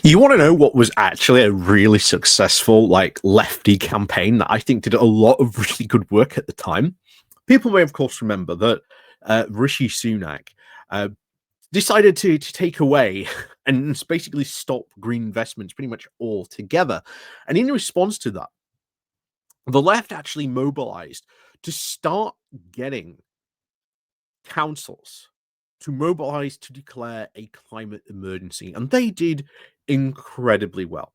You want to know what was actually a really successful, like, lefty campaign that I think did a lot of really good work at the time? People may, of course, remember that Rishi Sunak uh, decided to take away and basically stop green investments pretty much altogether. And in response to that, the left actually mobilized to start getting councils to mobilize to declare a climate emergency. And they did incredibly well.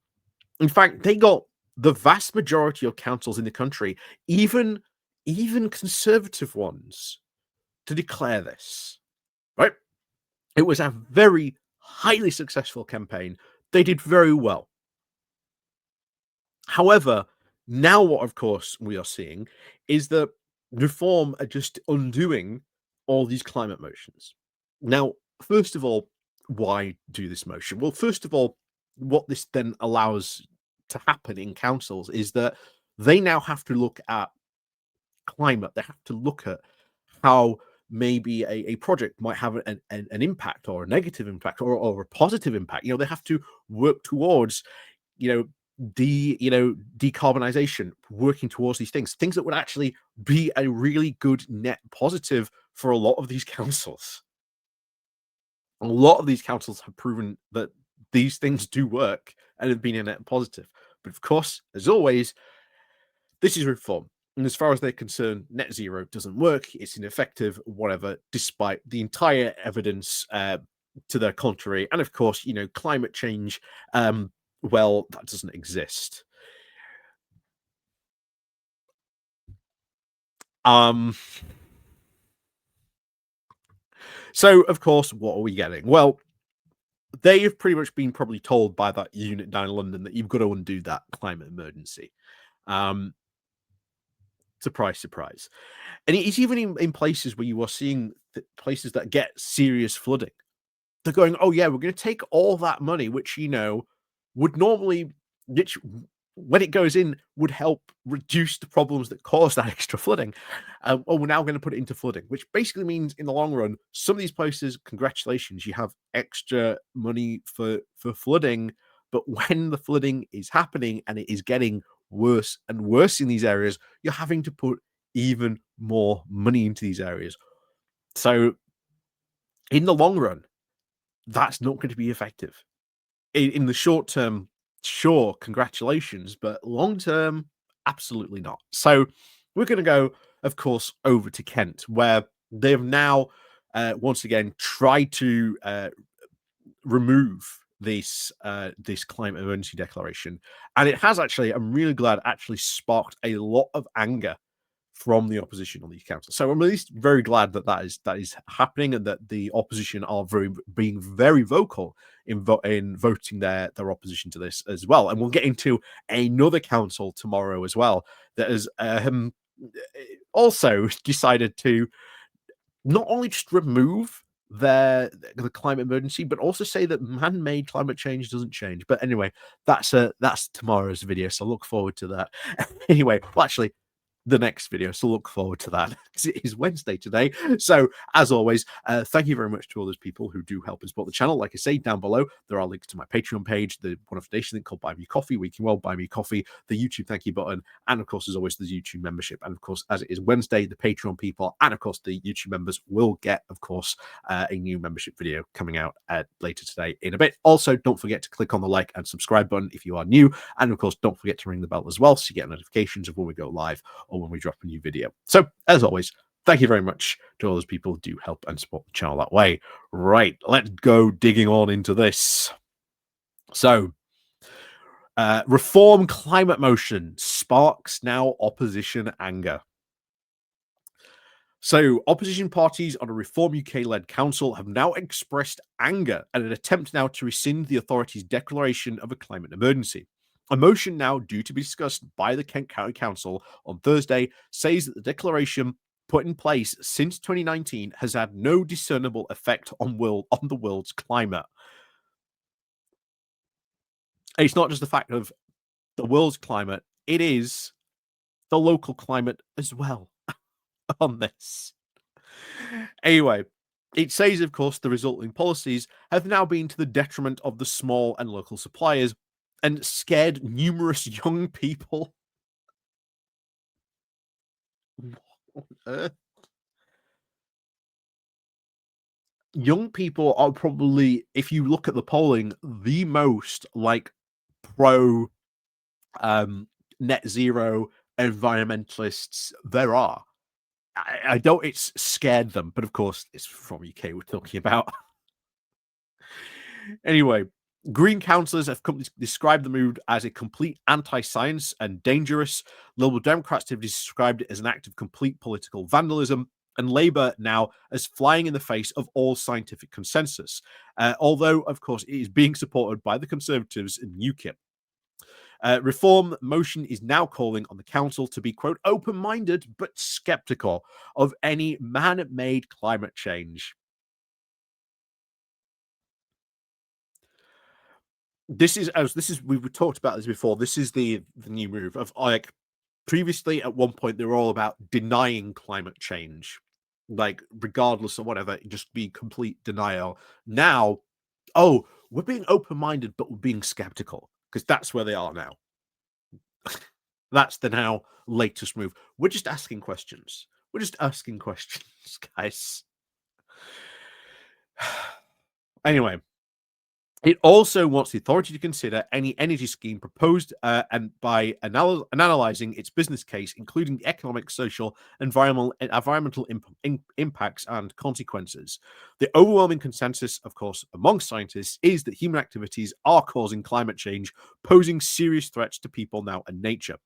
In fact, they got the vast majority of councils in the country, even conservative ones, to declare this. Right? It was a very highly successful campaign. They did very well. However, now what of course we are seeing is that reform are just undoing all these climate motions. Now, first of all, why do this motion? Well, first of all, what this then allows to happen in councils is that they now have to look at climate. They have to look at how maybe a project might have an impact or a negative impact or a positive impact. They have to work towards, you know, decarbonization, working towards these things that would actually be a really good net positive for a lot of these councils. A lot of these councils have proven that these things do work and have been a net positive. But of course, as always, this is reform. And as far as they're concerned, net zero doesn't work. It's ineffective, whatever, despite the entire evidence to the contrary. And of course, climate change, well, that doesn't exist. So, of course, what are we getting? Well, they have pretty much been probably told by that unit down in London that you've got to undo that climate emergency. Um, Surprise, surprise. And it's even in places where you are seeing places that get serious flooding. They're going, oh, yeah, we're going to take all that money, which, would normally, which when it goes in, would help reduce the problems that cause that extra flooding. Oh, we're now going to put it into flooding, which basically means in the long run, some of these places, congratulations, you have extra money for flooding. But when the flooding is happening and it is getting worse and worse in these areas, you're having to put even more money into these areas. So in the long run, that's not going to be effective. In the short term, sure, congratulations, but long term, absolutely not. So we're going to go, of course, over to Kent, where they've now once again tried to remove this climate emergency declaration, and it has actually. I'm really glad actually sparked a lot of anger from the opposition on these councils. So I'm at least very glad that that is happening, and that the opposition are being very vocal in voting their opposition to this as well. And we'll get into another council tomorrow as well that has also decided to not only just remove the climate emergency, but also say that man-made climate change doesn't change. But anyway, that's tomorrow's video, so look forward to that. Anyway, well, actually, the next video, so look forward to that because it is Wednesday today. So as always, thank you very much to all those people who do help and support the channel. Like I say, down below there are links to my Patreon page, the one foundation link called Buy Me Coffee, where you can buy me coffee, the YouTube thank you button, and of course, as always, the YouTube membership. And of course, as it is Wednesday, the Patreon people and of course the YouTube members will get, of course, a new membership video coming out later today in a bit. Also, don't forget to click on the like and subscribe button if you are new, and of course, don't forget to ring the bell as well so you get notifications of when we go live or when we drop a new video. So, as always, thank you very much to all those people who do help and support the channel that way. Right, let's go digging on into this. So, reform climate motion sparks now opposition anger. So, opposition parties on a Reform UK-led council have now expressed anger at an attempt now to rescind the authority's declaration of a climate emergency. A motion now due to be discussed by the Kent County Council on Thursday says that the declaration put in place since 2019 has had no discernible effect on the world's climate. It's not just the fact of the world's climate, it is the local climate as well on this. Anyway, It says, of course, the resulting policies have now been to the detriment of the small and local suppliers and scared numerous young people. What on earth? Young people are probably, if you look at the polling, the most like pro um, net zero environmentalists there are. I don't. It's scared them, but of course, it's from UK we're talking about. Anyway, Green councillors have described the move as a complete anti-science and dangerous. Liberal Democrats have described it as an act of complete political vandalism, and Labour now as flying in the face of all scientific consensus. Although, of course, it is being supported by the Conservatives and UKIP. Reform motion is now calling on the council to be, quote, open-minded but skeptical of any man-made climate change. This is we've talked about this before. This is the new move of like previously at one point they were all about denying climate change, like regardless of whatever, just be complete denial. Now, oh, we're being open-minded, but we're being skeptical because that's where they are now. That's the now latest move. We're just asking questions. We're just asking questions, guys. Anyway, it also wants the authority to consider any energy scheme proposed and by analyzing its business case, including the economic, social, environmental impacts and consequences. The overwhelming consensus, of course, among scientists is that human activities are causing climate change, posing serious threats to people now and nature.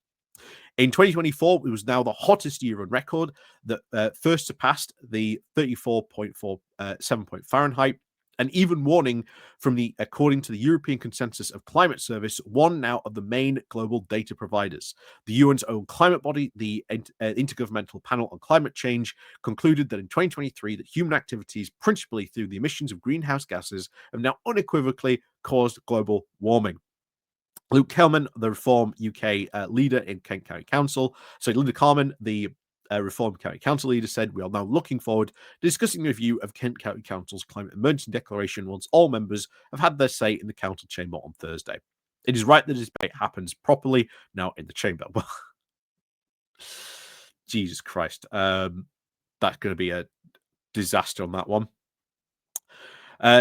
In 2024, it was now the hottest year on record that first surpassed the 34.47 point Fahrenheit. And even warning from according to the European Consensus of Climate Service, one now of the main global data providers. The UN's own climate body, the Intergovernmental Panel on Climate Change, concluded that in 2023 that human activities, principally through the emissions of greenhouse gases, have now unequivocally caused global warming. Luke Kelman, the Reform UK leader in Kent County Council. So Linda Carman, the Reform County Council leader, said, we are now looking forward to discussing the review of Kent County Council's climate emergency declaration once all members have had their say in the council chamber on Thursday. It is right that this debate happens properly now in the chamber. Jesus Christ. That's going to be a disaster on that one.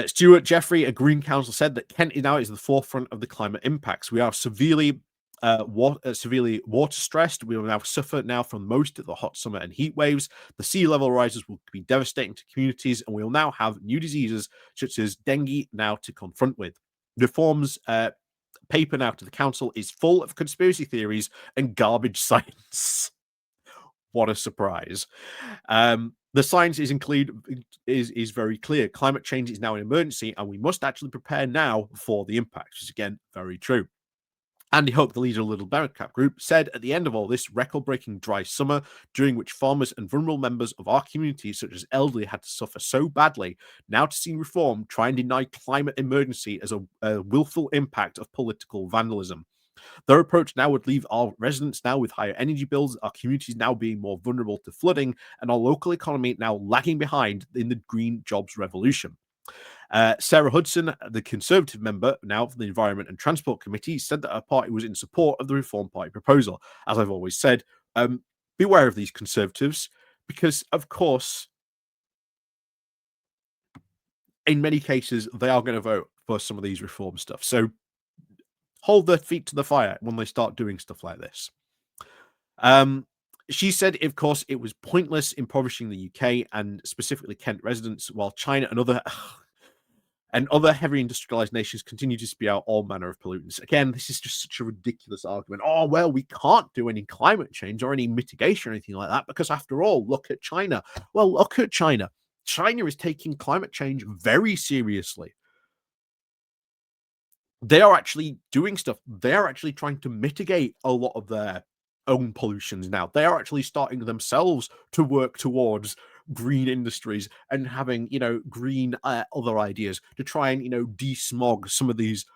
Stuart Jeffrey, a Green Council, said that Kent now is the forefront of the climate impacts. We are severely water stressed. We will now suffer now from most of the hot summer and heat waves. The sea level rises will be devastating to communities, and we will now have new diseases such as dengue now to confront with. Reforms paper now to the council is full of conspiracy theories and garbage science. What a surprise. The science is very clear. Climate change is now an emergency, and we must actually prepare now for the impacts, which is again very true. Andy Hope, the leader of the Little Democrat group, said at the end of all this record-breaking dry summer, during which farmers and vulnerable members of our community, such as elderly, had to suffer so badly, now to see reform try and deny climate emergency as a willful impact of political vandalism. Their approach now would leave our residents now with higher energy bills, our communities now being more vulnerable to flooding, and our local economy now lagging behind in the green jobs revolution. Sarah Hudson, the Conservative member now for the Environment and Transport Committee, said that her party was in support of the Reform Party proposal. As I've always said, beware of these Conservatives, because, of course, in many cases, they are going to vote for some of these reform stuff. So hold their feet to the fire when they start doing stuff like this. She said, of course, it was pointless impoverishing the UK and specifically Kent residents, while China and other heavily industrialized nations continue to spew out all manner of pollutants. Again, this is just such a ridiculous argument. Oh, well, we can't do any climate change or any mitigation or anything like that because, after all, look at China. Well, look at China. China is taking climate change very seriously. They are actually doing stuff. They are actually trying to mitigate a lot of their own pollutions now. They are actually starting themselves to work towards green industries and having, green other ideas to try and, desmog some of these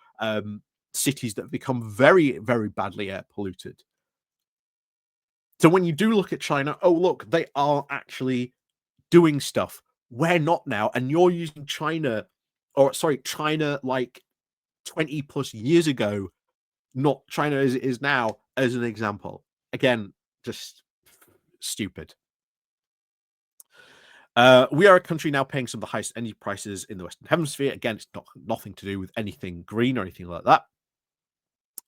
cities that have become very, very badly air polluted. So when you do look at China, oh, look, they are actually doing stuff We're not now, and you're using China, or sorry, China like 20 plus years ago, not China as it is now, as an example. Again, just stupid. We are a country now paying some of the highest energy prices in the Western Hemisphere. Again, it's nothing to do with anything green or anything like that.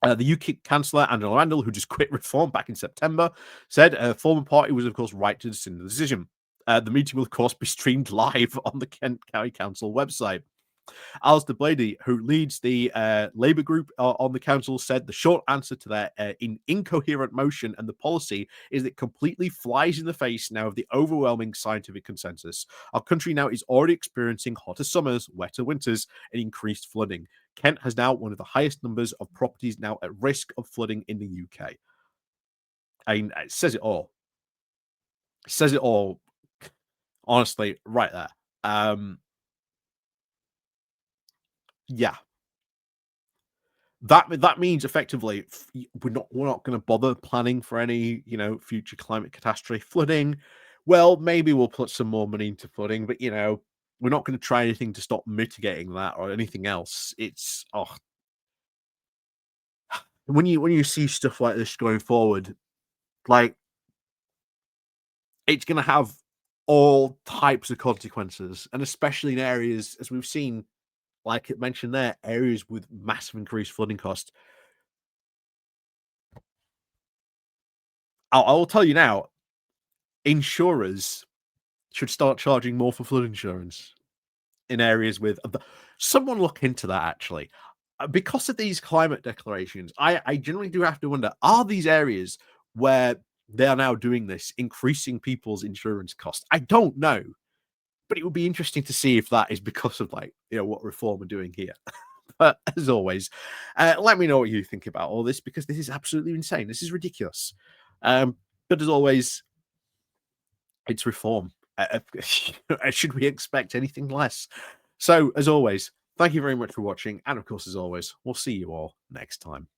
The UKIP Chancellor, Angela Randall, who just quit Reform back in September, said former party was, of course, right to rescind the decision. The meeting will, of course, be streamed live on the Kent County Council website. Alistair Blady, who leads the Labour group on the council, said the short answer to their incoherent motion and the policy is that it completely flies in the face now of the overwhelming scientific consensus. Our country now is already experiencing hotter summers, wetter winters, and increased flooding. Kent has now one of the highest numbers of properties now at risk of flooding in the UK. I mean, it says it all. It says it all, honestly, right there. Yeah, that means effectively we're not going to bother planning for any future climate catastrophe, flooding. Well, maybe we'll put some more money into flooding, but we're not going to try anything to stop mitigating that or anything else. It's when you see stuff like this going forward, like it's going to have all types of consequences, and especially in areas, as we've seen, like it mentioned there, areas with massive increased flooding costs. I will tell you now, insurers should start charging more for flood insurance in areas with someone look into that actually. Because of these climate declarations, I generally do have to wonder, are these areas where they are now doing this increasing people's insurance costs? I don't know, but it would be interesting to see if that is because of what Reform are doing here. But as always, let me know what you think about all this, because this is absolutely insane. This is ridiculous. But as always, it's Reform. Should we expect anything less? So, as always, thank you very much for watching. And of course, as always, we'll see you all next time.